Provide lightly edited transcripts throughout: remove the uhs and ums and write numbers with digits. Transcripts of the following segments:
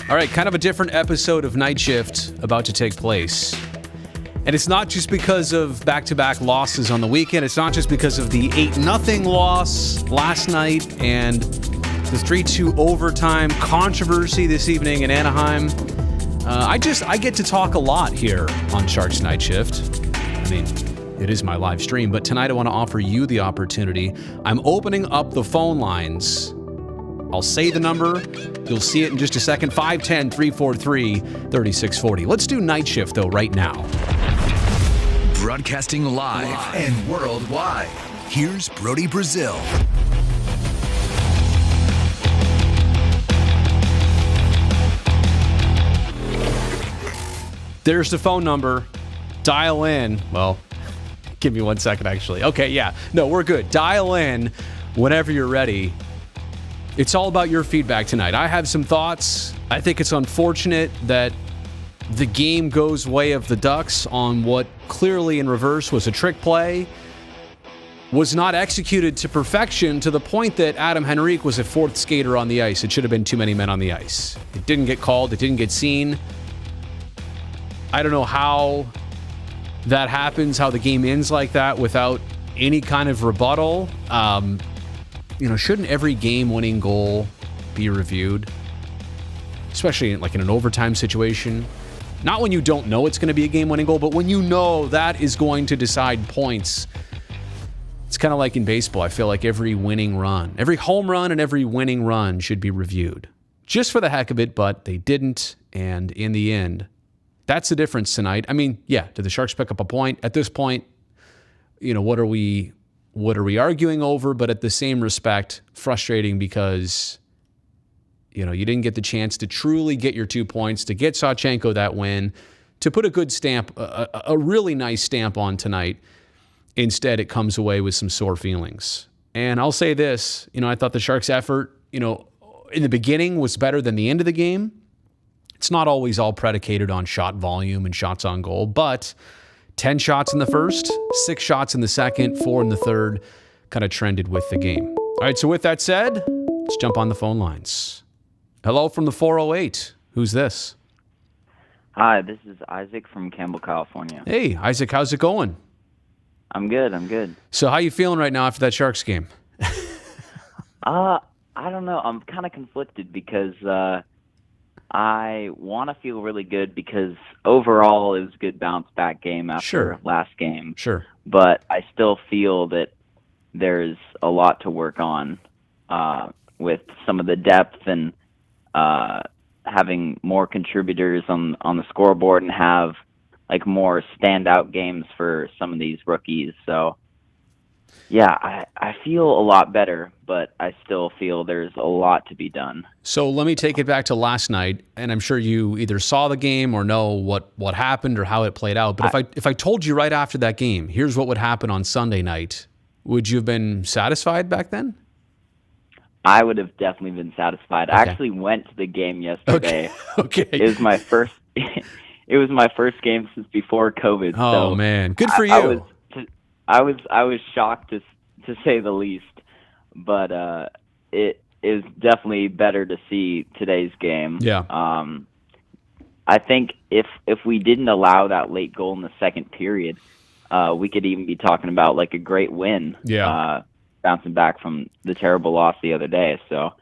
All right, kind of a different episode of Night Shift about to take place. And it's not just because of back-to-back losses on the weekend. It's not just because of the 8-0 loss last night and the 3-2 overtime controversy this evening in Anaheim. I get to talk a lot here on Sharks Night Shift. I mean, it is my live stream, but tonight I want to offer you the opportunity. I'm opening up the phone lines. I'll say the number. You'll see it in just a second. 510-343-3640. Let's do Night Shift, though, right now. Broadcasting live and worldwide. Here's Brody Brazil. There's the phone number. Dial in. Well, give me 1 second, actually. Okay, yeah. No, we're good. Dial in whenever you're ready. It's all about your feedback tonight. I have some thoughts. I think it's unfortunate that the game goes way of the Ducks on what clearly in reverse was a trick play. Was not executed to perfection to the point that Adam Henrique was a fourth skater on the ice. It should have been too many men on the ice. It didn't get called. It didn't get seen. I don't know how that happens, how the game ends like that without any kind of rebuttal. Shouldn't every game-winning goal be reviewed? Especially in an overtime situation. Not when you don't know it's going to be a game-winning goal, but when you know that is going to decide points. It's kind of like in baseball. I feel like every winning run, every home run and every winning run should be reviewed. Just for the heck of it, but they didn't. And in the end, that's the difference tonight. I mean, yeah, did the Sharks pick up a point? At this point, what are we arguing over? But at the same respect, frustrating because, you didn't get the chance to truly get your 2 points, to get Sawchenko that win, to put a good stamp, a really nice stamp on tonight. Instead, it comes away with some sore feelings. And I'll say this, I thought the Sharks' effort, in the beginning was better than the end of the game. It's not always all predicated on shot volume and shots on goal, but 10 shots in the first, 6 shots in the second, 4 in the third, kind of trended with the game. All right, so with that said, let's jump on the phone lines. Hello from the 408. Who's this? Hi, this is Isaac from Campbell, California. Hey, Isaac, how's it going? I'm good. So how you feeling right now after that Sharks game? I don't know. I'm kind of conflicted because I want to feel really good because overall it was a good bounce back game after last game. Sure. But I still feel that there's a lot to work on with some of the depth and having more contributors on the scoreboard and have more standout games for some of these rookies. So yeah, I feel a lot better, but I still feel there's a lot to be done. So let me take it back to last night, and I'm sure you either saw the game or know what happened or how it played out. But if I told you right after that game, here's what would happen on Sunday night, would you have been satisfied back then? I would have definitely been satisfied. Okay. I actually went to the game yesterday. Okay. It was my first. It was my first game since before COVID. Oh, so man, good for you. I was shocked to say the least, but it is definitely better to see today's game. Yeah. I think if we didn't allow that late goal in the second period, we could even be talking about a great win. Yeah. Bouncing back from the terrible loss the other day. So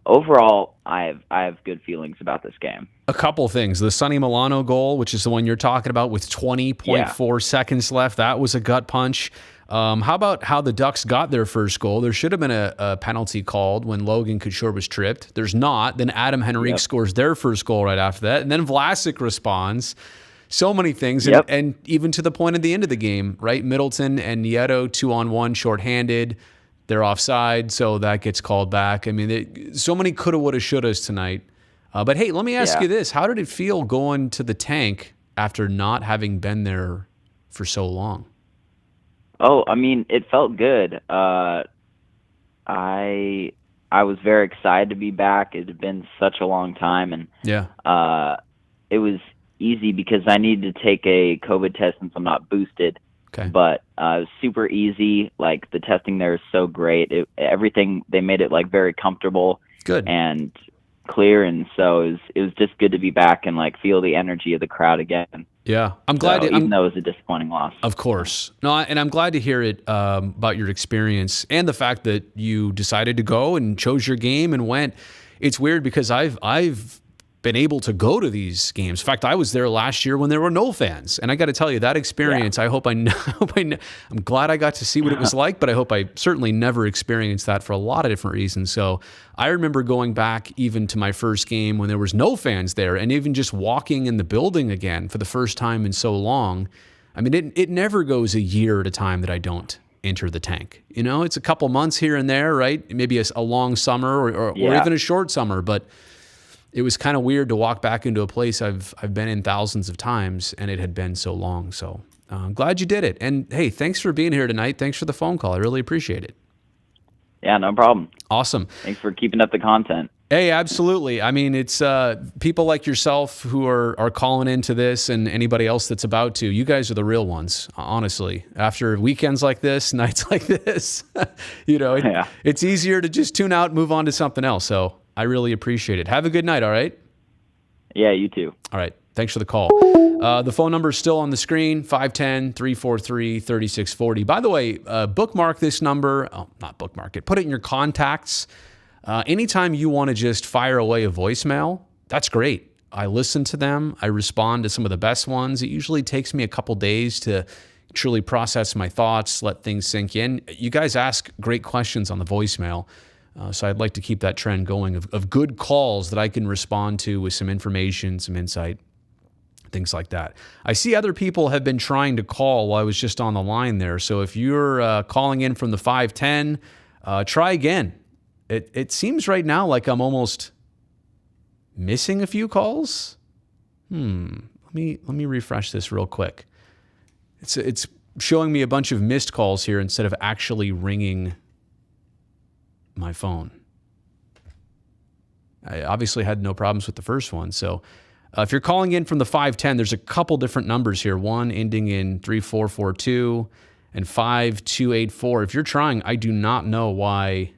overall, I have good feelings about this game. A couple things. The Sonny Milano goal, which is the one you're talking about with 20.4 seconds left, that was a gut punch. How about how the Ducks got their first goal? There should have been a penalty called when Logan Couture was tripped. There's not. Then Adam Henrique scores their first goal right after that. And then Vlasic responds. So many things. And even to the point at the end of the game, right? Middleton and Nieto 2-on-1 shorthanded. They're offside, so that gets called back. I mean, so many coulda, woulda, shouldas tonight. But hey, let me ask you this. How did it feel going to the tank after not having been there for so long? Oh, I mean, it felt good. I was very excited to be back. It had been such a long time, and it was easy because I needed to take a COVID test since I'm not boosted. Okay. But it was super easy. The testing there is so great. Everything, they made it very comfortable. Good. And clear, and so it was just good to be back and like feel the energy of the crowd again. Yeah, I'm glad. Even though it was a disappointing loss. Of course. No, and I'm glad to hear it about your experience and the fact that you decided to go and chose your game and went. It's weird because I've been able to go to these games. In fact, I was there last year when there were no fans, and I got to tell you that experience. Yeah. I'm glad I got to see what it was like, but I hope I certainly never experienced that for a lot of different reasons. So I remember going back even to my first game when there was no fans there, and even just walking in the building again for the first time in so long. I mean, it never goes a year at a time that I don't enter the tank. You know, it's a couple months here and there, right? Maybe a long summer or even a short summer, but it was kind of weird to walk back into a place I've been in thousands of times, and it had been so long. So I'm glad you did it. And hey, thanks for being here tonight. Thanks for the phone call. I really appreciate it. Yeah, no problem. Awesome. Thanks for keeping up the content. Hey, absolutely. I mean, it's people like yourself who are calling into this, and anybody else that's about to. You guys are the real ones, honestly. After weekends like this, nights like this, it's easier to just tune out and move on to something else. So I really appreciate it. Have a good night, all right? Yeah, you too. All right. Thanks for the call. The phone number is still on the screen, 510-343-3640. By the way, bookmark this number. Oh, not bookmark it. Put it in your contacts. Anytime you want to just fire away a voicemail, that's great. I listen to them. I respond to some of the best ones. It usually takes me a couple days to truly process my thoughts, let things sink in. You guys ask great questions on the voicemail. So I'd like to keep that trend going of good calls that I can respond to with some information, some insight, things like that. I see other people have been trying to call while I was just on the line there. So if you're calling in from the 510, try again. It seems right now like I'm almost missing a few calls. Let me refresh this real quick. It's showing me a bunch of missed calls here instead of actually ringing my phone. I obviously had no problems with the first one. So if you're calling in from the 510, there's a couple different numbers here. One ending in 3442 and 5284. If you're trying, I do not know why.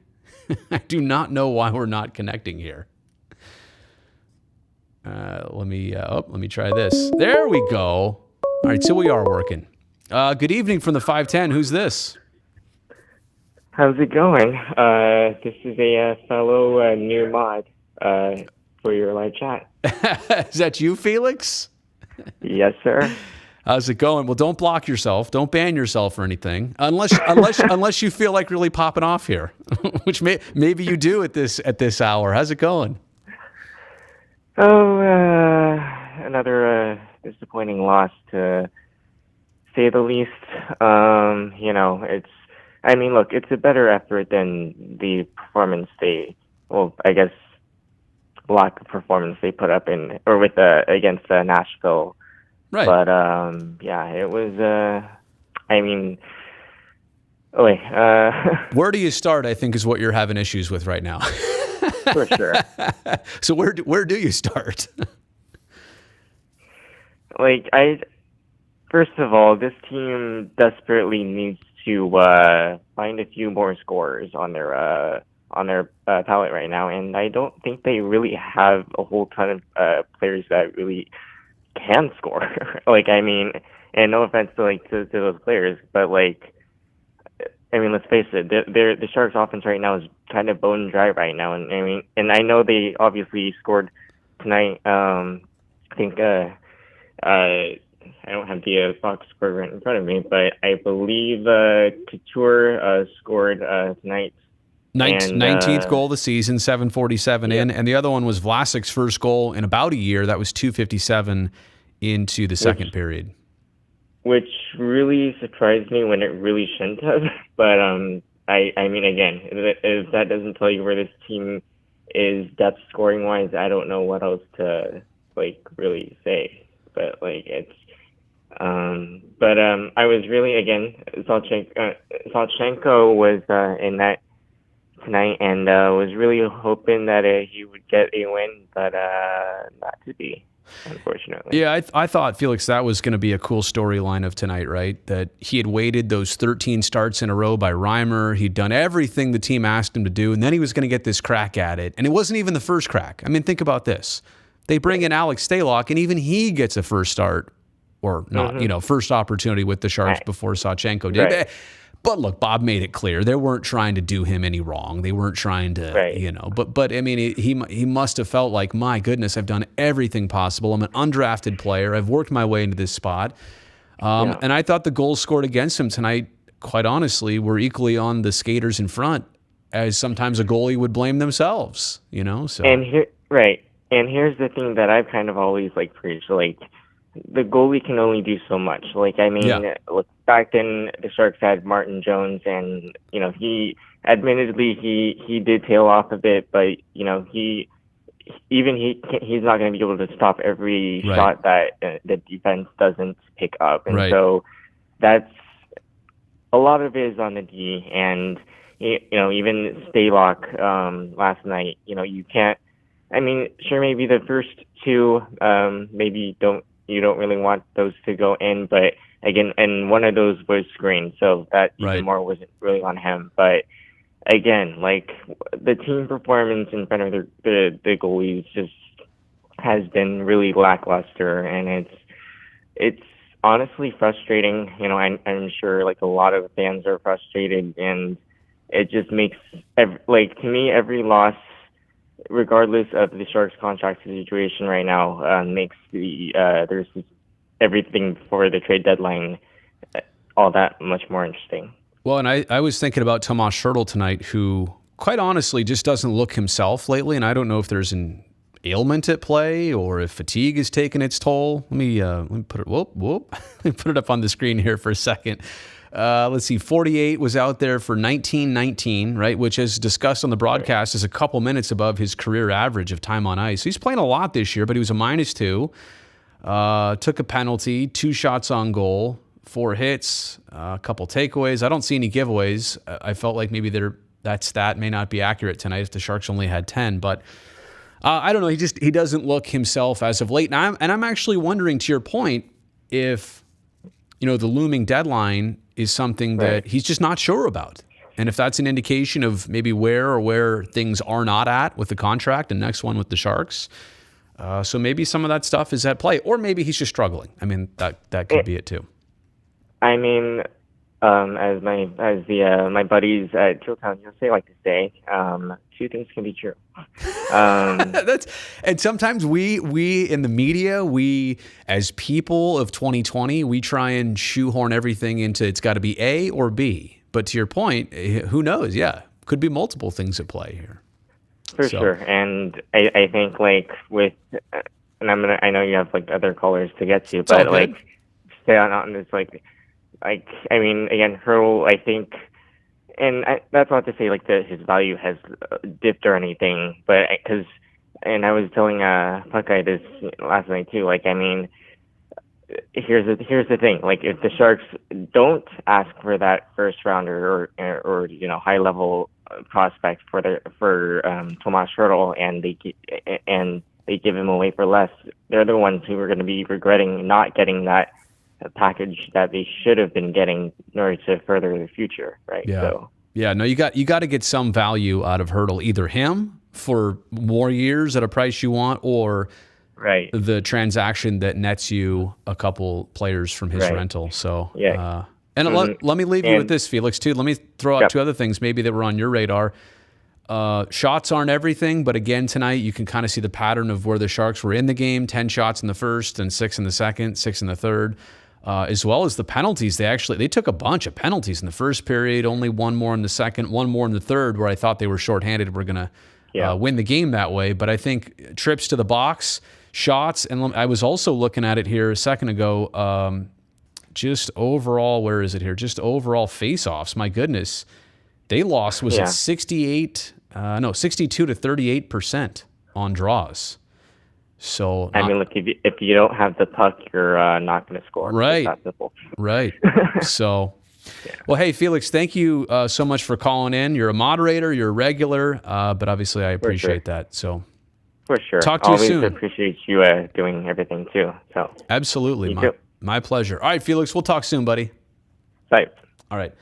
I do not know why we're not connecting here. Let me try this. There we go. All right, so we are working. Good evening from the 510. Who's this? How's it going? This is a fellow new mod for your live chat. Is that you, Felix? Yes, sir. How's it going? Well, don't block yourself. Don't ban yourself or anything, unless you feel like really popping off here, which maybe you do at this hour. How's it going? Oh, another disappointing loss, to say the least. It's a better effort than the performance lack of performance they put up against Nashville. Right. But it was. Where do you start? I think is what you're having issues with right now. For sure. So where do you start? First of all, this team desperately needs to find a few more scorers on their palette right now, and I don't think they really have a whole ton of players that really can score. And no offense to those players, but let's face it, the Sharks' offense right now is kind of bone dry right now, and I know they obviously scored tonight. I think I don't have the box score right in front of me, but I believe Couture scored tonight. 19th goal of the season, 747 yeah. in, and the other one was Vlasic's first goal in about a year. That was 257 into the second period. Which really surprised me when it really shouldn't have. But again, if that doesn't tell you where this team is depth scoring wise, I don't know what else to really say. But it's. I was really, again, Salchenko was in that tonight, and was really hoping that he would get a win, but not to be. unfortunately. Yeah, I thought, Felix, that was going to be a cool storyline of tonight, right? That he had waited those 13 starts in a row by Reimer. He'd done everything the team asked him to do, and then he was going to get this crack at it. And it wasn't even the first crack. I mean, think about this. They bring in Alex Stalock, and even he gets a first start, or not, first opportunity with the Sharks before Sawchenko did. Right. But look, Bob made it clear they weren't trying to do him any wrong. They weren't trying to, But I mean, he must have felt like, my goodness, I've done everything possible. I'm an undrafted player. I've worked my way into this spot, and I thought the goals scored against him tonight, quite honestly, were equally on the skaters in front, as sometimes a goalie would blame themselves. So And here's the thing that I've kind of always preached, the goalie can only do so much. Look, back then the Sharks had Martin Jones, and he admittedly he did tail off a bit, but he's not going to be able to stop every shot that the defense doesn't pick up, and so that's a lot of it is on the D, and even Stalock last night, you can't. I mean, sure, maybe the first two, you don't really want those to go in, but again, and one of those was screened, so that even more wasn't really on him. But again, the team performance in front of the goalies just has been really lackluster, and it's honestly frustrating. I'm sure a lot of fans are frustrated, and it just makes to me every loss, regardless of the Sharks' contract situation right now, makes there's everything for the trade deadline all that much more interesting. Well, and I was thinking about Tomas Hertl tonight, who quite honestly just doesn't look himself lately, and I don't know if there's an ailment at play or if fatigue is taking its toll. Let me put it. Let me put it up on the screen here for a second. Let's see, 48 was out there for 19-19, right? Which, as discussed on the broadcast, is a couple minutes above his career average of time on ice. So he's playing a lot this year, but he was a -2. Took a penalty, 2 shots on goal, 4 hits, a couple takeaways. I don't see any giveaways. I felt like maybe that stat may not be accurate tonight if the Sharks only had 10, but I don't know. He doesn't look himself as of late. And I'm actually wondering, to your point, if the looming deadline is something that he's just not sure about. And if that's an indication of maybe where things are not at with the contract and next one with the Sharks. So maybe some of that stuff is at play, or maybe he's just struggling. I mean, that could be it too. I mean, as my buddies at Chilltown USA like to say, 2 things can be true. And sometimes we in the media, we as people of 2020, we try and shoehorn everything into it's got to be A or B. But to your point, who knows? Yeah, could be multiple things at play here. For sure, and I think with, and I know you have other callers to get to, but stay on this I mean, again, Hertl, I think, and that's not to say his value has dipped or anything, but and I was telling Puckeye this last night too. I mean, here's the thing. If the Sharks don't ask for that first rounder or high level prospect for Tomas Hertl, and they give him away for less, they're the ones who are going to be regretting not getting that package that they should have been getting in order to further the future, right? Yeah. So no, you got to get some value out of Hertl, either him for more years at a price you want, or the transaction that nets you a couple players from his rental. So let me leave you with this, Felix, too. Let me throw out 2 other things maybe that were on your radar. Shots aren't everything, but again, tonight you can kind of see the pattern of where the Sharks were in the game. 10 shots in the first and 6 in the second, 6 in the third. As well as the penalties. They took a bunch of penalties in the first period, only 1 more in the second, 1 more in the third, where I thought they were shorthanded. We're going to win the game that way. But I think trips to the box, shots, and I was also looking at it here a second ago, just overall, where is it here? Just overall face-offs. My goodness. They lost, was it 62 to 38% on draws. So I mean, look, if you don't have the puck, you're not going to score. Right. It's that simple. Right. So, well, hey, Felix, thank you so much for calling in. You're a moderator, you're a regular, but obviously I appreciate that. So, For sure. Talk to you Always soon. appreciate you doing everything too. So Absolutely. You too. My pleasure. All right, Felix, we'll talk soon, buddy. bye. All right.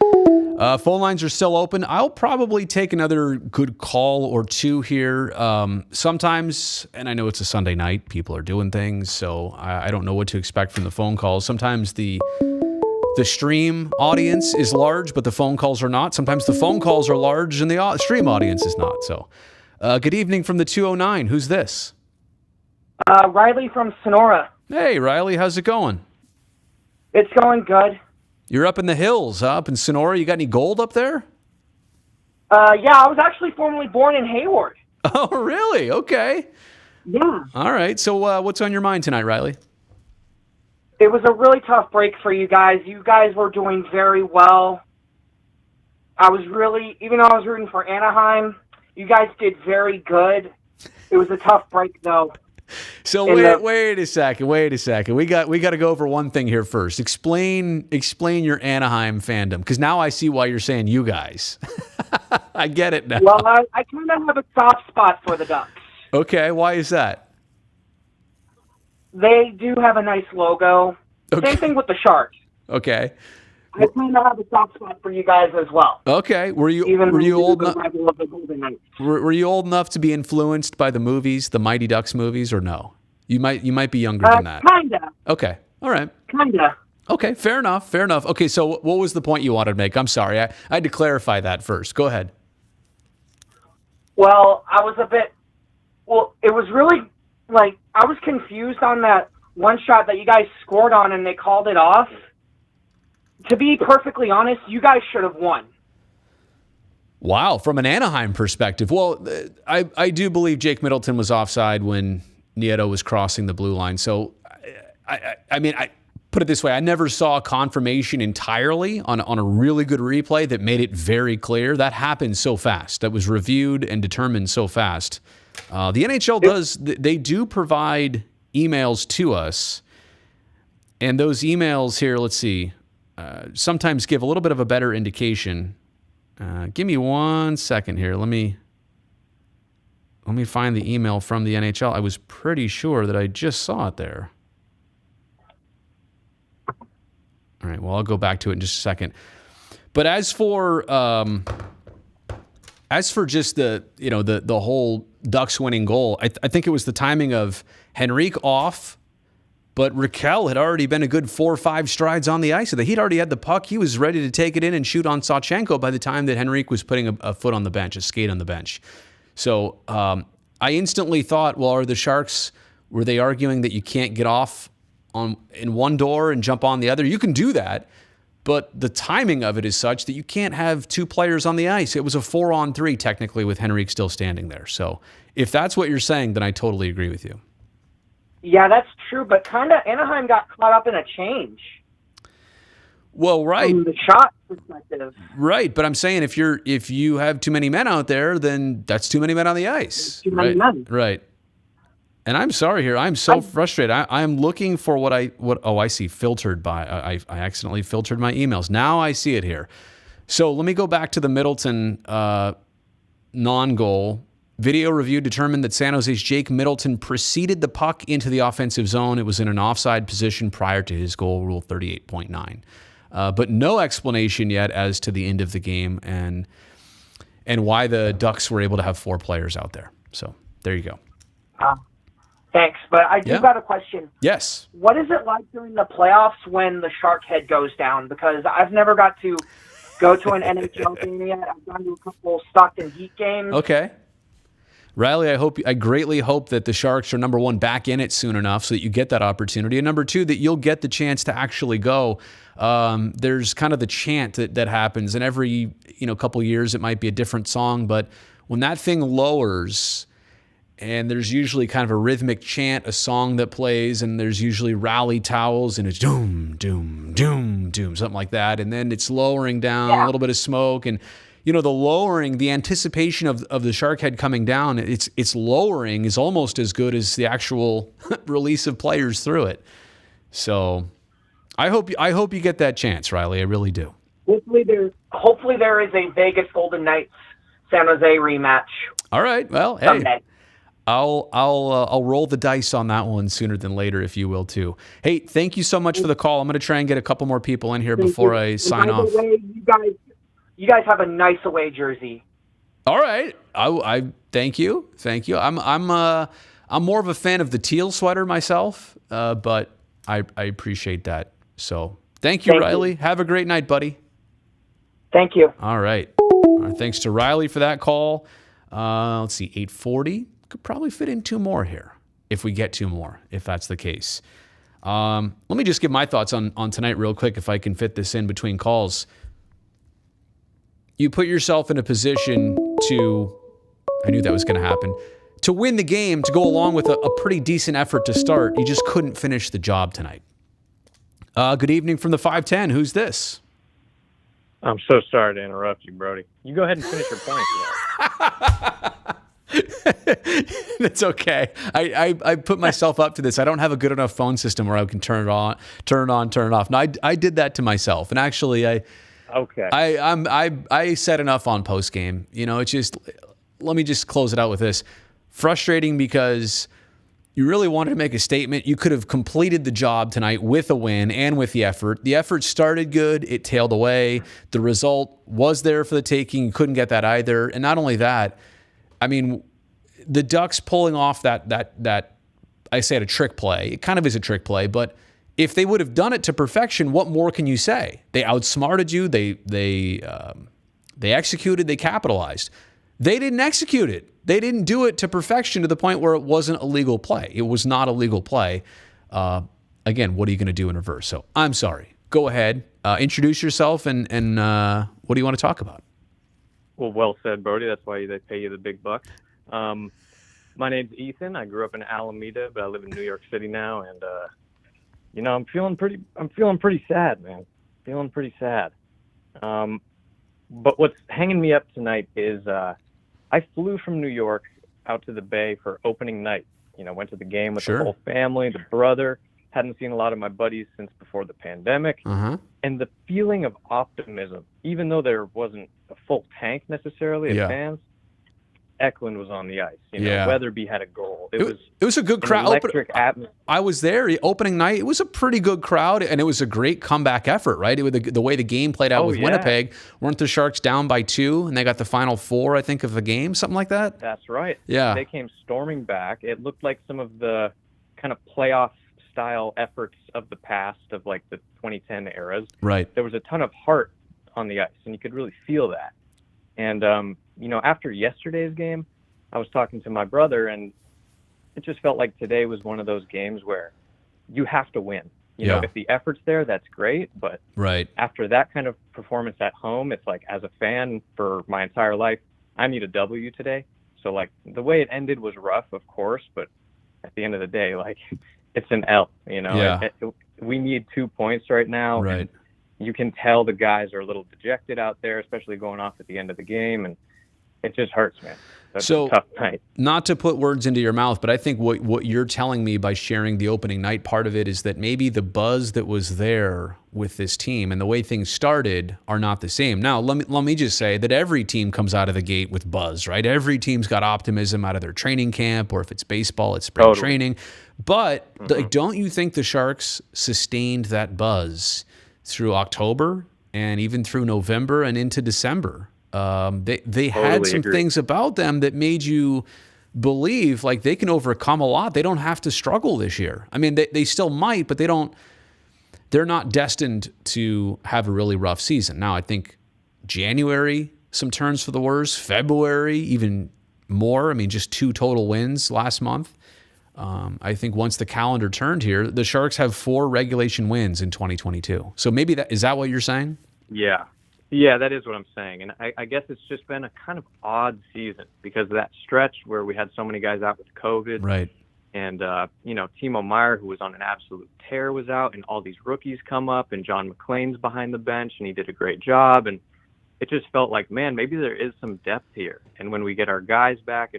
Phone lines are still open. I'll probably take another good call or two here. Sometimes, and I know it's a Sunday night, people are doing things, so I don't know what to expect from the phone calls. Sometimes the stream audience is large, but the phone calls are not. Sometimes the phone calls are large and the stream audience is not. So, good evening from the 209. Who's this? Riley from Sonora. Hey, Riley, how's it going? It's going good. You're up in the hills, up in Sonora. You got any gold up there? Yeah, I was actually formerly born in Hayward. Oh, really? Okay. Yeah. All right. So what's on your mind tonight, Riley? It was a really tough break for you guys. You guys were doing very well. Even though I was rooting for Anaheim, you guys did very good. It was a tough break, though. So wait a second. We got to go over one thing here first. Explain your Anaheim fandom, because now I see why you're saying you guys. I get it now. Well, I kind of have a soft spot for the Ducks. Okay, why is that? They do have a nice logo. Okay. Same thing with the Sharks. Okay. I kind of have a soft spot for you guys as well. Okay. Were you old enough? Were you old enough to be influenced by the movies, the Mighty Ducks movies, or no? You might be younger than that. Kinda. Okay. All right. Kinda. Okay. Fair enough. Okay. So what was the point you wanted to make? I'm sorry. I had to clarify that first. Go ahead. Well, it was really, I was confused on that one shot that you guys scored on and they called it off. To be perfectly honest, you guys should have won. Wow, from an Anaheim perspective. Well, I do believe Jake Middleton was offside when Nieto was crossing the blue line. So, I put it this way. I never saw confirmation entirely on a really good replay that made it very clear. That happened so fast. That was reviewed and determined so fast. The NHL they do provide emails to us. And those emails here, let's see, sometimes give a little bit of a better indication. Give me 1 second here. Let me find the email from the NHL. I was pretty sure that I just saw it there. All right. Well, I'll go back to it in just a second. But as for just the whole Ducks winning goal, I think it was the timing of Henrique off. But Raquel had already been a good 4 or 5 strides on the ice. So he'd already had the puck. He was ready to take it in and shoot on Sawchenko by the time that Henrique was putting a foot on the bench, a skate on the bench. So I instantly thought, well, are the Sharks, were they arguing that you can't get off in one door and jump on the other? You can do that, but the timing of it is such that you can't have 2 players on the ice. It was a 4-on-3 technically with Henrique still standing there. So if that's what you're saying, then I totally agree with you. Yeah, that's true, but kind of Anaheim got caught up in a change. Well, right. From the shot perspective. Right, but I'm saying if you have too many men out there, then that's too many men on the ice. Too many men. Right. And I'm sorry here. I'm so frustrated. I'm looking for I see filtered by. I accidentally filtered my emails. Now I see it here. So let me go back to the Middleton non-goal. Video review determined that San Jose's Jake Middleton preceded the puck into the offensive zone. It was in an offside position prior to his goal, Rule 38.9. But no explanation yet as to the end of the game and why the Ducks were able to have 4 players out there. So there you go. Thanks, but I do got a question. Yes. What is it like during the playoffs when the Shark head goes down? Because I've never got to go to an NHL game yet. I've gone to a couple Stockton Heat games. Okay. Riley, I greatly hope that the Sharks are, number 1, back in it soon enough so that you get that opportunity, and number 2, that you'll get the chance to actually go. There's kind of the chant that happens, and every couple years it might be a different song, but when that thing lowers, and there's usually kind of a rhythmic chant, a song that plays, and there's usually rally towels, and it's doom, doom, doom, doom, something like that, and then it's lowering down, a little bit of smoke, and the lowering, the anticipation of the shark head coming down, it's lowering is almost as good as the actual release of players through it. So I hope you get that chance, Riley. I really do. Hopefully there is a Vegas Golden Knights San Jose rematch. All right. Well, hey. Someday. I'll roll the dice on that one sooner than later, if you will too. Hey, thank you so much for the call. I'm going to try and get a couple more people in here before I sign by off. The way, you guys have a nice away jersey. All right, I thank you. I'm more of a fan of the teal sweater myself, but I appreciate that. So thank you, Riley. Have a great night, buddy. Thank you. All right. Thanks to Riley for that call. Let's see, 8:40. Could probably fit in 2 more here if we get 2 more, if that's the case. Let me just give my thoughts on tonight real quick, if I can fit this in between calls. You put yourself in a position to, I knew that was going to happen, to win the game, to go along with a pretty decent effort to start. You just couldn't finish the job tonight. Good evening from the 510. Who's this? I'm so sorry to interrupt you, Brody. You go ahead and finish your point. That's okay. I put myself up to this. I don't have a good enough phone system where I can turn it on, turn it off. No, I did that to myself. And actually, I said enough on post game. It's just, let me just close it out with this. Frustrating because you really wanted to make a statement. You could have completed the job tonight with a win and with the effort. The effort started good. It tailed away. The result was there for the taking. You couldn't get that either. And not only that, I mean, the Ducks pulling off that I say it a trick play. It kind of is a trick play, but if they would have done it to perfection, what more can you say? They outsmarted you. They executed. They capitalized. They didn't execute it. They didn't do it to perfection to the point where it wasn't a legal play. It was not a legal play. Again, what are you going to do in reverse? So I'm sorry. Go ahead. Introduce yourself and what do you want to talk about? Well said, Brody. That's why they pay you the big bucks. My name's Ethan. I grew up in Alameda, but I live in New York City now, and I'm feeling pretty sad, man. Feeling pretty sad. But what's hanging me up tonight is I flew from New York out to the Bay for opening night. Went to the game with the whole family, the brother. Hadn't seen a lot of my buddies since before the pandemic. And the feeling of optimism, even though there wasn't a full tank necessarily of fans, Eklund was on the ice. Weatherby had a goal. It was a good crowd. Electric atmosphere. I was there opening night. It was a pretty good crowd, and it was a great comeback effort, right? It was the way the game played out with Winnipeg. Weren't the Sharks down by 2, and they got the final 4, I think, of the game, something like that? That's right. Yeah. They came storming back. It looked like some of the kind of playoff-style efforts of the past, of like the 2010 eras. Right. There was a ton of heart on the ice, and you could really feel that. And, after yesterday's game, I was talking to my brother, and it just felt like today was one of those games where you have to win. You know, if the effort's there, that's great. But after that kind of performance at home, it's like, as a fan for my entire life, I need a W today. So, like, the way it ended was rough, of course, but at the end of the day, like, it's an L, we need 2 points right now. Right. You can tell the guys are a little dejected out there, especially going off at the end of the game, and it just hurts, man. That's a tough night. Not to put words into your mouth, but I think what you're telling me by sharing the opening night part of it is that maybe the buzz that was there with this team and the way things started are not the same. Now, let me just say that every team comes out of the gate with buzz, right? Every team's got optimism out of their training camp, or if it's baseball, it's spring training. But don't you think the Sharks sustained that buzz through October and even through November and into December? They had some things about them that made you believe like they can overcome a lot. They don't have to struggle this year. I mean, they still might, but they're not destined to have a really rough season. Now, I think January, some turns for the worse. February, even more. I mean, just 2 total wins last month. I think once the calendar turned here, the Sharks have 4 regulation wins in 2022. So maybe is that what you're saying? Yeah, that is what I'm saying. And I guess it's just been a kind of odd season because of that stretch where we had so many guys out with COVID. Right. And, Timo Meier, who was on an absolute tear, was out, and all these rookies come up, and John McClain's behind the bench, and he did a great job. And it just felt like, man, maybe there is some depth here. And when we get our guys back,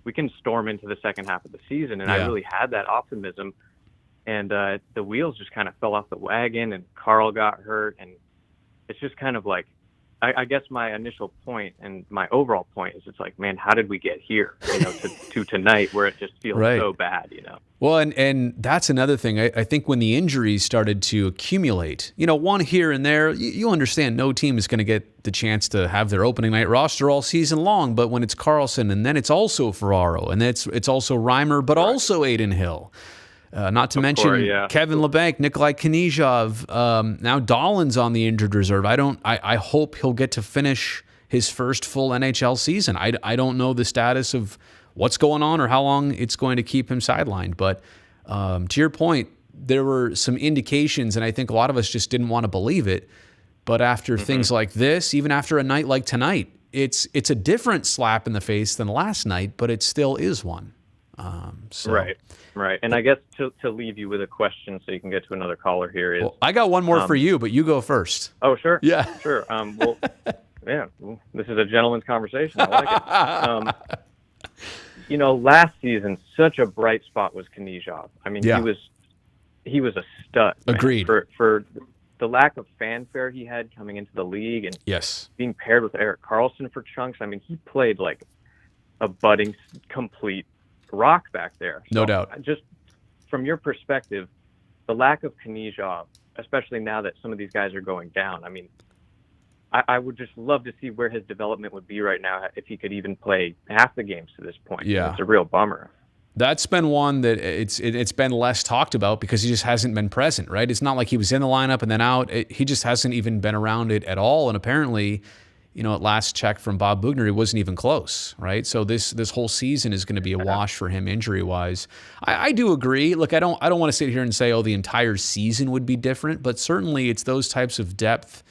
we can storm into the second half of the season. And I really had that optimism. And the wheels just kind of fell off the wagon, and Carl got hurt, and it's just kind of like I guess my initial point and my overall point is it's like, man, how did we get here? To tonight where it just feels Right. so bad. Well, and that's another thing. I think when the injuries started to accumulate, one here and there, you understand no team is going to get the chance to have their opening night roster all season long. But when it's Carlson, and then it's also Ferraro, and it's also Reimer, but also Aiden Hill. Not to mention Kevin LeBanc, Nikolai Knizhov, now Dahlin's on the injured reserve. I hope he'll get to finish his first full NHL season. I don't know the status of what's going on or how long it's going to keep him sidelined. But to your point, there were some indications, and I think a lot of us just didn't want to believe it. But after things like this, even after a night like tonight, it's a different slap in the face than last night, but it still is one. Right. And I guess to leave you with a question so you can get to another caller here is... Well, I got one more for you, but you go first. Oh, sure. Yeah. Sure. Well, this is a gentleman's conversation. I like it. Last season, such a bright spot was Knizhov. I mean, he was a stud. Man. Agreed. For the lack of fanfare he had coming into the league and being paired with Erik Karlsson for chunks, I mean, he played like a budding, complete rock back there. No doubt. Just from your perspective, the lack of Knizhov, especially now that some of these guys are going down, I mean, I would just love to see where his development would be right now if he could even play half the games to this point. Yeah. It's a real bummer. That's been one that it's been less talked about because he just hasn't been present, right? It's not like he was in the lineup and then out. He just hasn't even been around it at all. And apparently, at last check from Bob Bugner, he wasn't even close, right? So this whole season is going to be a wash for him injury-wise. I do agree. Look, I don't want to sit here and say, the entire season would be different, but certainly it's those types of depth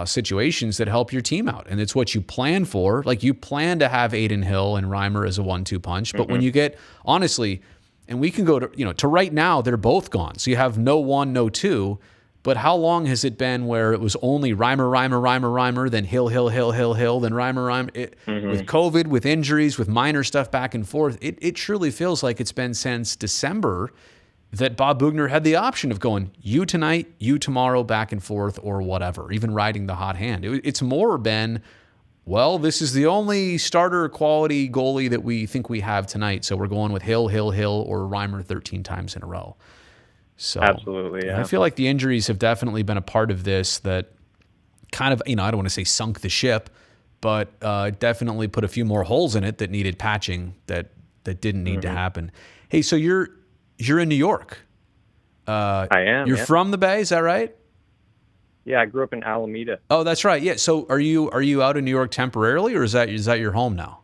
situations that help your team out, and it's what you plan for. Like you plan to have Aiden Hill and Reimer as a 1-2 punch, but when you get honestly, and we can go to to right now, they're both gone, so you have no 1, no 2. But how long has it been where it was only Reimer, then Hill, then Reimer? With COVID, with injuries, with minor stuff back and forth, it surely feels like it's been since December that Bob Bugner had the option of going, you tonight, you tomorrow, back and forth, or whatever, even riding the hot hand. It's more been, this is the only starter quality goalie that we think we have tonight, so we're going with Hill, or Reimer 13 times in a row. So absolutely, yeah. I feel like the injuries have definitely been a part of this that kind of, I don't want to say sunk the ship, but definitely put a few more holes in it that needed patching that didn't need to happen. Hey, so you're in New York. I am. You're from the Bay, is that right? Yeah, I grew up in Alameda. Oh, that's right. Yeah. So are you out in New York temporarily, or is that your home now?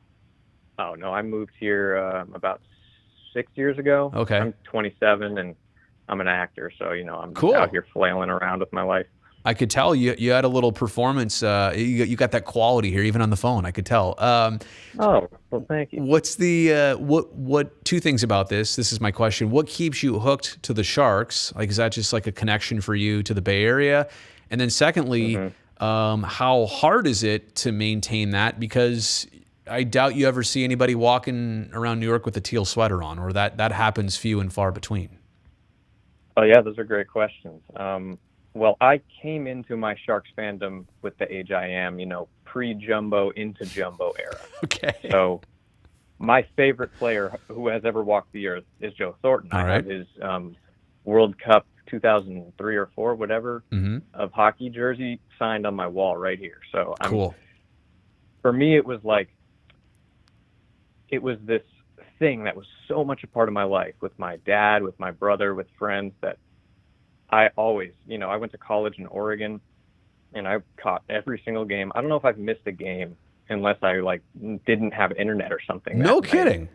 Oh no, I moved here about 6 years ago. Okay. I'm 27 and I'm an actor, so I'm cool. out here flailing around with my life. I could tell you had a little performance. You got that quality here, even on the phone. I could tell. Well, thank you. What's the what? Two things about this. This is my question. What keeps you hooked to the Sharks? Like, is that just like a connection for you to the Bay Area? And then secondly, how hard is it to maintain that? Because I doubt you ever see anybody walking around New York with a teal sweater on, or that happens few and far between. Oh yeah, those are great questions. Well, I came into my Sharks fandom with the age I am, pre-Jumbo into Jumbo era. Okay. So my favorite player who has ever walked the earth is Joe Thornton. All I right. have his World Cup 2003 or 4, whatever, of hockey jersey signed on my wall right here. So cool. For me, it was this thing that was so much a part of my life with my dad, with my brother, with friends that I always, I went to college in Oregon and I caught every single game. I don't know if I've missed a game unless I didn't have internet or something. No kidding.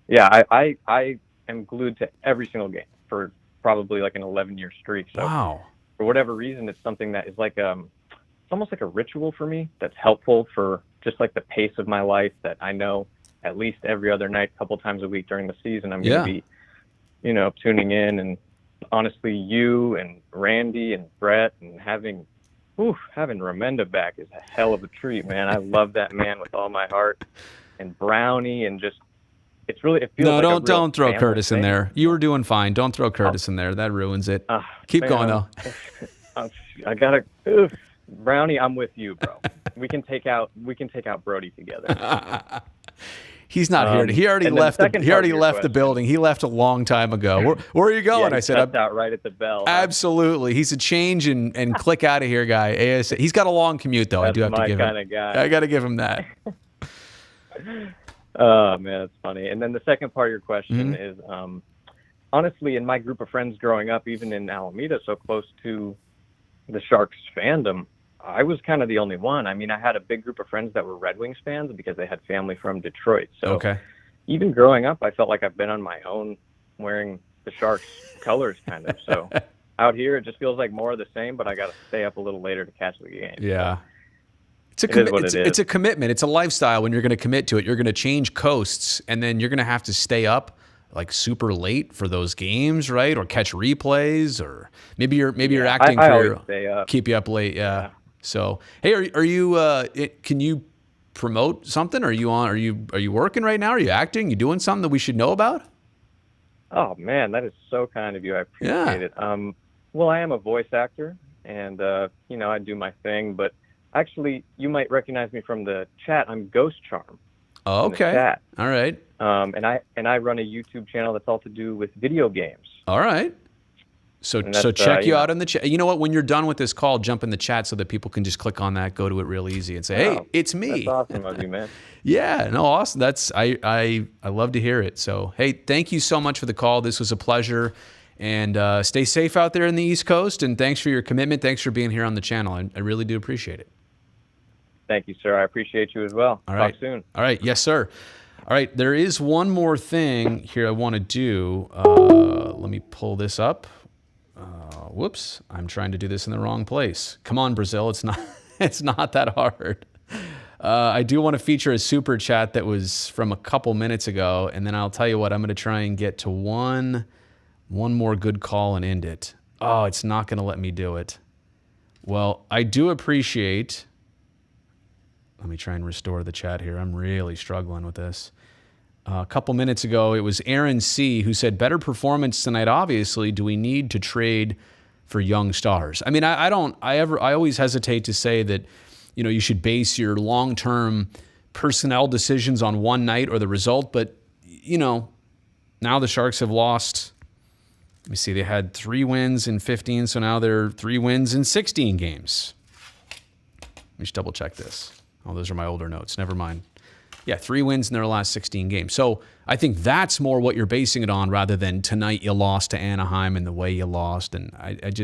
Yeah. I am glued to every single game for probably an 11-year streak. So wow. For whatever reason, it's something that is it's almost like a ritual for me that's helpful for just the pace of my life that I know at least every other night, a couple times a week during the season, I'm going to be, tuning in. And honestly, you and Randy and Brett and having Ramenda back is a hell of a treat, man. I love that man with all my heart. And Brownie and just, it feels don't throw Curtis thing. in there. You were doing fine. Don't throw Curtis in there. That ruins it. Keep going though. I gotta. Brownie, I'm with you, bro. We can take out Brody together. He's not here. He already left. He already left the building. He left a long time ago. Where are you going? Yeah, I said, "I'm out right at the bell." Huh? Absolutely. He's a change and click out of here guy. He's got a long commute though. That's I do have to give him. my kind of guy. I got to give him that. Oh man, that's funny. And then the second part of your question is, honestly, in my group of friends growing up, even in Alameda, so close to the Sharks fandom, I was kind of the only one. I mean, I had a big group of friends that were Red Wings fans because they had family from Detroit. So even growing up, I felt like I've been on my own wearing the Sharks colors kind of. So out here, it just feels like more of the same, but I got to stay up a little later to catch the game. Yeah. So It's a commitment. It's a lifestyle. When you're going to commit to it, you're going to change coasts, and then you're going to have to stay up like super late for those games, right? Or catch replays, or maybe your acting career keep you up late. Yeah. So hey, are you? Can you promote something? Are you working right now? Are you acting? You doing something that we should know about? Oh man, that is so kind of you. I appreciate it. Well, I am a voice actor, and I do my thing, but. Actually, you might recognize me from the chat. I'm Ghost Charm. Oh, okay. Chat. All right. And I run a YouTube channel that's all to do with video games. All right. So check you out in the chat. You know what? When you're done with this call, jump in the chat so that people can just click on that, go to it real easy, and say, "Hey, it's me." That's awesome of you, man. Yeah. No, awesome. That's I love to hear it. So hey, thank you so much for the call. This was a pleasure. And stay safe out there in the East Coast. And thanks for your commitment. Thanks for being here on the channel. I really do appreciate it. Thank you, sir. I appreciate you as well. All right. Talk soon. All right. Yes, sir. All right. There is one more thing here I want to do. Let me pull this up. Whoops. I'm trying to do this in the wrong place. Come on, Brazil. It's not that hard. I do want to feature a super chat that was from a couple minutes ago. And then I'll tell you what, I'm going to try and get to one more good call and end it. Oh, it's not going to let me do it. Well, I do appreciate... Let me try and restore the chat here. I'm really struggling with this. A couple minutes ago, it was Aaron C. who said, better performance tonight, obviously. Do we need to trade for young stars? I mean, I always hesitate to say that, you should base your long-term personnel decisions on one night or the result. But, now the Sharks have lost... Let me see, they had 3 wins in 15, so now they're 3 wins in 16 games. Let me just double check this. Oh, those are my older notes. Never mind. Yeah, 3 wins in their last 16 games. So I think that's more what you're basing it on rather than tonight you lost to Anaheim and the way you lost. And I've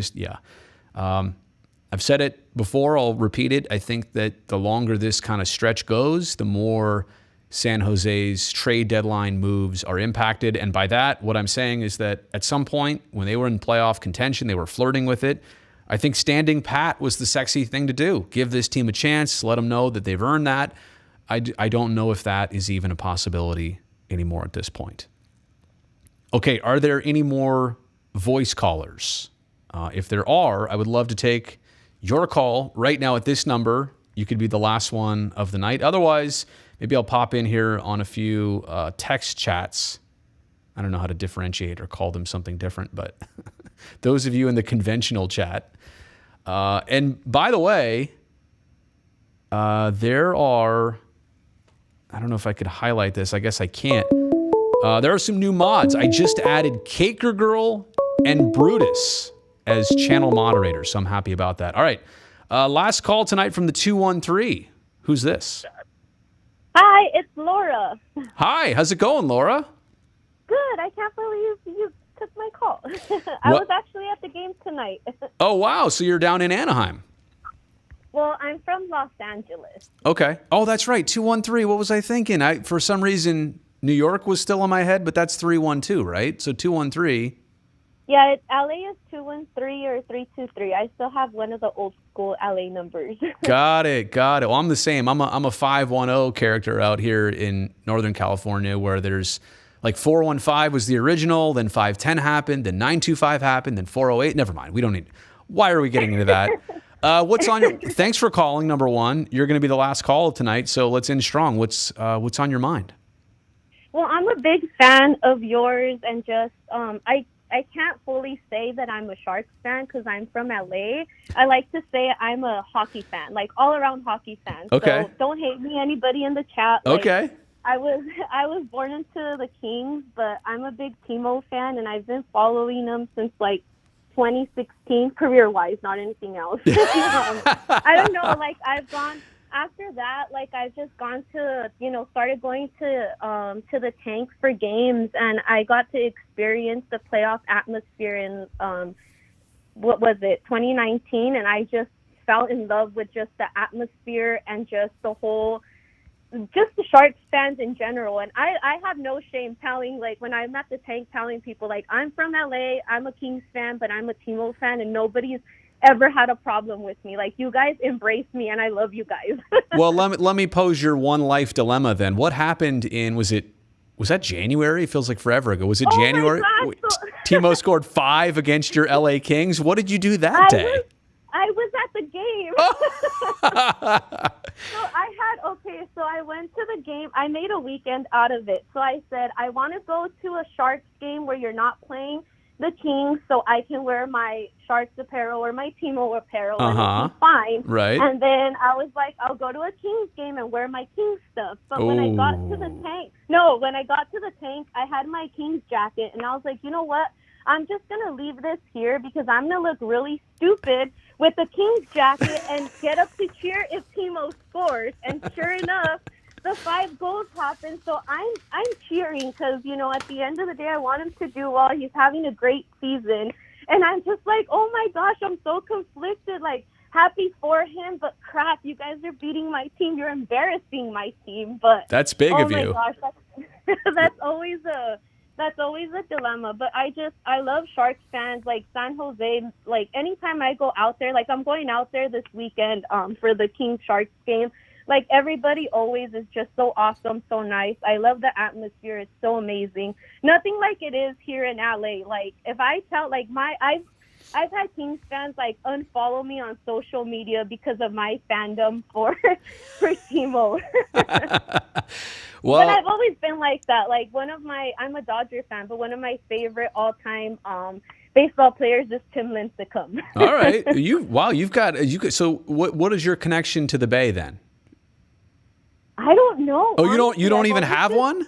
said it before. I'll repeat it. I think that the longer this kind of stretch goes, the more San Jose's trade deadline moves are impacted. And by that, what I'm saying is that at some point when they were in playoff contention, they were flirting with it. I think standing pat was the sexy thing to do. Give this team a chance, let them know that they've earned that. I don't know if that is even a possibility anymore at this point. Okay, are there any more voice callers? If there are, I would love to take your call right now at this number. You could be the last one of the night. Otherwise, maybe I'll pop in here on a few text chats. I don't know how to differentiate or call them something different, but those of you in the conventional chat. And by the way, there are, I don't know if I could highlight this. I guess I can't. There are some new mods. I just added Caker Girl and Brutus as channel moderators, so I'm happy about that. All right. Last call tonight from the 213. Who's this? Hi, it's Laura. Hi, how's it going, Laura? Good. I can't believe you took my call. I was actually at the game tonight. Oh, wow. So you're down in Anaheim. Well, I'm from Los Angeles. Okay. Oh, that's right. 213. What was I thinking? For some reason, New York was still in my head, but that's 312, right? So 213. Yeah, LA is 213 or 323. I still have one of the old school LA numbers. Got it. Well, I'm the same. I'm a 510 character out here in Northern California where there's like 415 was the original, then 510 happened, then 925 happened, then 408. Never mind. We don't need. Why are we getting into that? What's on your? Thanks for calling. Number one, you're going to be the last call tonight, so let's end strong. What's on your mind? Well, I'm a big fan of yours, and just I can't fully say that I'm a Sharks fan because I'm from LA. I like to say I'm a hockey fan, like all around hockey fan. Okay. So don't hate me, anybody in the chat. Like, Okay. I was born into the Kings, but I'm a big Timo fan, and I've been following them since like 2016, career-wise, not anything else. I don't know. Like I've gone after that. Like I've just gone to, started going to the tank for games, and I got to experience the playoff atmosphere in what was it, 2019, and I just fell in love with just the atmosphere and just the Sharks fans in general. And I have no shame telling, like, when I'm at the tank, telling people, like, I'm from LA, I'm a Kings fan, but I'm a Timo fan, and nobody's ever had a problem with me. Like, you guys embrace me, and I love you guys. Well, let me pose your one life dilemma then. What happened was that January? It feels like forever ago. Was it January? My God. Timo scored 5 against your LA Kings. What did you do that day? I was at the game. So I went to the game. I made a weekend out of it. So I said, I want to go to a Sharks game where you're not playing the Kings, so I can wear my Sharks apparel or my Timo apparel, and it'll be fine. Right. And then I was like, I'll go to a Kings game and wear my Kings stuff. But when I got to the tank, I had my Kings jacket, and I was like, you know what? I'm just going to leave this here because I'm going to look really stupid with the Kings jacket and get up to cheer if Timo scores. And sure enough, the 5 goals happened. So I'm cheering because, at the end of the day, I want him to do well. He's having a great season. And I'm just like, oh my gosh, I'm so conflicted. Like, happy for him, but crap, you guys are beating my team. You're embarrassing my team. But that's big of you. Oh my gosh, that's always a dilemma. But I love Sharks fans, like San Jose. Like anytime I go out there, like I'm going out there this weekend for the King Sharks game. Like everybody always is just so awesome, so nice. I love the atmosphere. It's so amazing. Nothing like it is here in LA. Like if I tell, like I've had Kings fans like unfollow me on social media because of my fandom for Timo. Well, but I've always been like that. Like I'm a Dodger fan, but one of my favorite all-time baseball players is Tim Lincecum. All right, you've got. So what is your connection to the Bay then? I don't know. Oh, honestly. you don't even have one?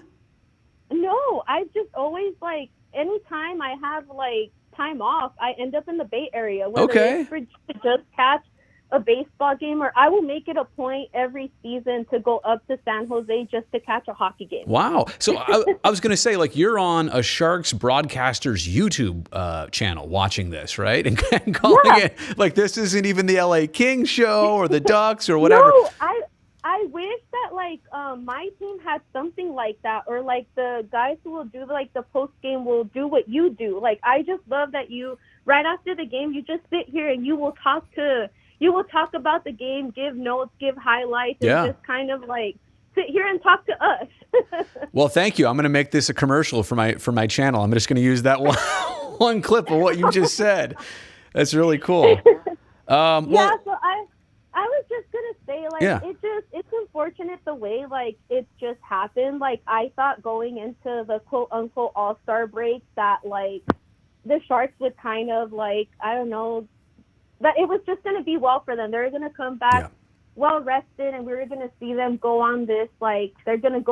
No, I just always like anytime I have like time off, I end up in the Bay Area. Whether it's to just catch a baseball game, or I will make it a point every season to go up to San Jose just to catch a hockey game. Wow. So I was going to say, like, you're on a Sharks broadcaster's YouTube channel watching this, right? And calling it, like, this isn't even the LA Kings show or the Ducks or whatever. No, I wish that, like, my team had something like that, or, like, the guys who will do, like, the post-game will do what you do. Like, I just love that you, right after the game, you just sit here and you will talk about the game, give notes, give highlights, and just kind of, like, sit here and talk to us. Well, thank you. I'm going to make this a commercial for my channel. I'm just going to use that one clip of what you just said. That's really cool. So I was just gonna say, like, it's unfortunate the way, like, it just happened. Like, I thought going into the quote unquote All-Star break that, like, the Sharks would kind of, like, I don't know, that it was just gonna be well for them. They were gonna come back well rested, and we were gonna see them go on this, like, they're gonna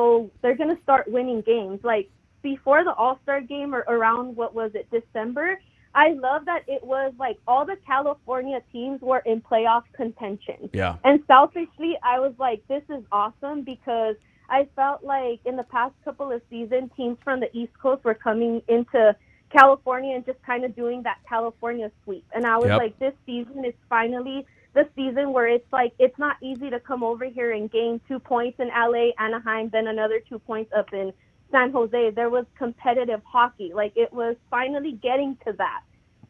start winning games. Like, before the All-Star game, or around, what was it, December, I love that it was like all the California teams were in playoff contention. Yeah. And selfishly, I was like, this is awesome, because I felt like in the past couple of seasons, teams from the East Coast were coming into California and just kind of doing that California sweep. And I was like, this season is finally the season where it's like, it's not easy to come over here and gain 2 points in LA, Anaheim, then another 2 points up in San Jose. There was competitive hockey. Like, it was finally getting to that.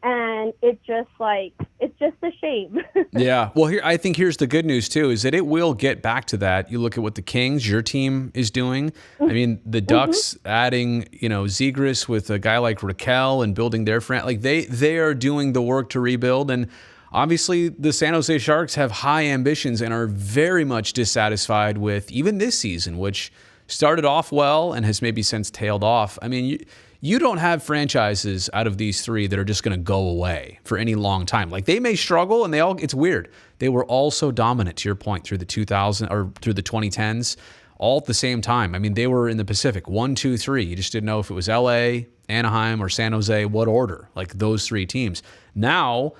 And it's just a shame. Yeah. Well, I think here's the good news too, is that it will get back to that. You look at what the Kings, your team, is doing. I mean, the Ducks adding, Zegras with a guy like Raquel and building their like they are doing the work to rebuild. And obviously the San Jose Sharks have high ambitions and are very much dissatisfied with even this season, which started off well and has maybe since tailed off. I mean, you don't have franchises out of these three that are just going to go away for any long time. Like, they may struggle, and it's weird. They were all so dominant, to your point, through the 2010s, all at the same time. I mean, they were in the Pacific, 1, 2, 3. You just didn't know if it was LA, Anaheim, or San Jose, what order, like those three teams. Now,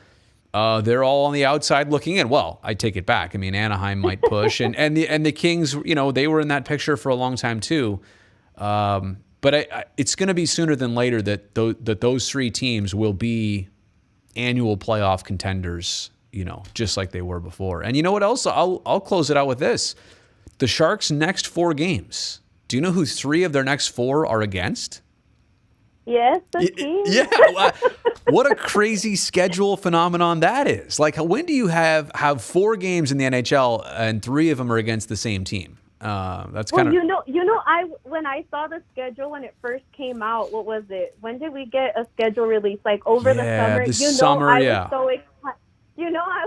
they're all on the outside looking in. Well, I take it back. I mean, Anaheim might push, and the Kings, they were in that picture for a long time too. But it's going to be sooner than later that those three teams will be annual playoff contenders, just like they were before. And you know what else? I'll close it out with this. The Sharks' next 4 games. Do you know who 3 of their next 4 are against? Yes, the Kings. Yeah. What a crazy schedule phenomenon that is. Like, when do you have 4 games in the NHL and 3 of them are against the same team? That's kind of... When I saw the schedule when it first came out, what was it? When did we get a schedule release? Like, over the summer? I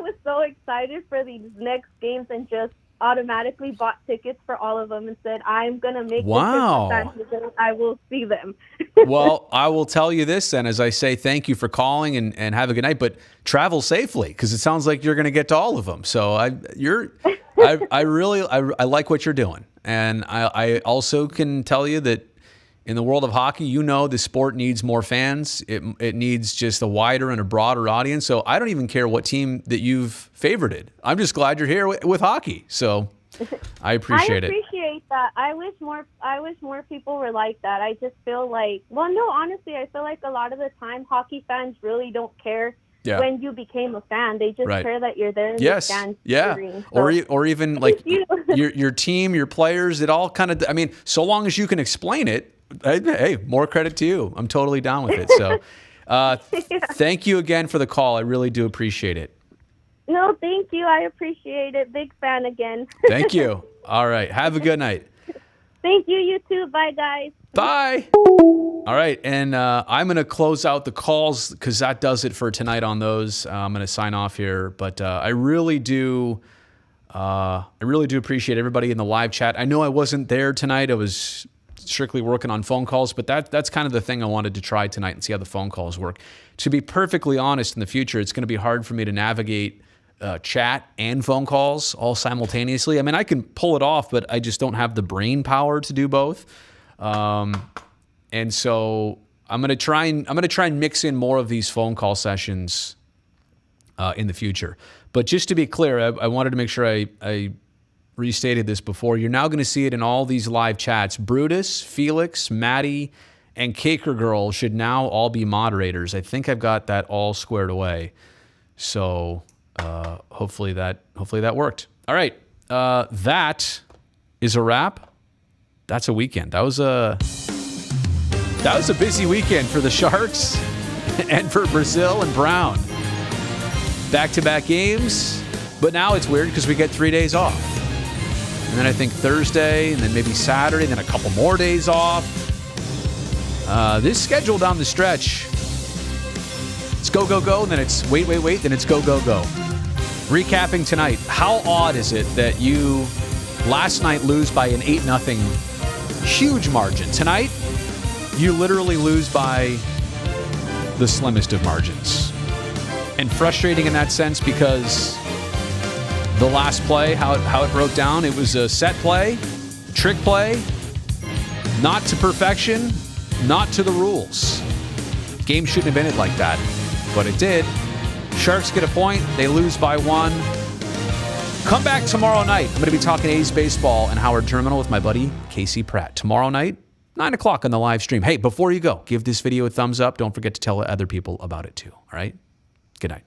was so excited for these next games and just automatically bought tickets for all of them and said, I'm going to make this and I will see them. Well, I will tell you this then, as I say thank you for calling and have a good night, but travel safely, because it sounds like you're going to get to all of them. So I like what you're doing. And I also can tell you that in the world of hockey, the sport needs more fans. It needs just a wider and a broader audience. So I don't even care what team that you've favorited. I'm just glad you're here with hockey. So I appreciate it. I appreciate that. I wish more people were like that. I just feel like, honestly, I feel like a lot of the time hockey fans really don't care when you became a fan. They just care that you're there in the stands cheering. So, or even like your team, your players, it all kind of, so long as you can explain it, hey, more credit to you. I'm totally down with it. So thank you again for the call. I really do appreciate it. No, thank you. I appreciate it. Big fan again. Thank you. All right. Have a good night. Thank you. You too. Bye, guys. Bye. All right. And I'm going to close out the calls because that does it for tonight on those. I'm going to sign off here. But I really do appreciate everybody in the live chat. I know I wasn't there tonight. I was strictly working on phone calls, but that's kind of the thing I wanted to try tonight and see how the phone calls work. To be perfectly honest, in the future, it's going to be hard for me to navigate chat and phone calls all simultaneously. I can pull it off, but I just don't have the brain power to do both. And so I'm going to try and mix in more of these phone call sessions in the future. But just to be clear, I wanted to make sure I restated this before. You're now going to see it in all these live chats. Brutus, Felix, Maddie, and Caker Girl should now all be moderators. I think I've got that all squared away. So hopefully that worked. All right, that is a wrap. That's a weekend. That was a busy weekend for the Sharks and for Brazil and Brown. Back-to-back games, but now it's weird because we get 3 days off. And then I think Thursday, and then maybe Saturday, and then a couple more days off. This schedule down the stretch, it's go, go, go, and then it's wait, then it's go, go, go. Recapping tonight, how odd is it that you last night lose by an 8-0 huge margin? Tonight, you literally lose by the slimmest of margins. And frustrating in that sense because the last play, how it broke down, it was a set play, trick play, not to perfection, not to the rules. Game shouldn't have ended like that, but it did. Sharks get a point. They lose by 1. Come back tomorrow night. I'm going to be talking A's baseball and Howard Terminal with my buddy Casey Pratt. Tomorrow night, 9 o'clock on the live stream. Hey, before you go, give this video a thumbs up. Don't forget to tell other people about it too. All right? Good night.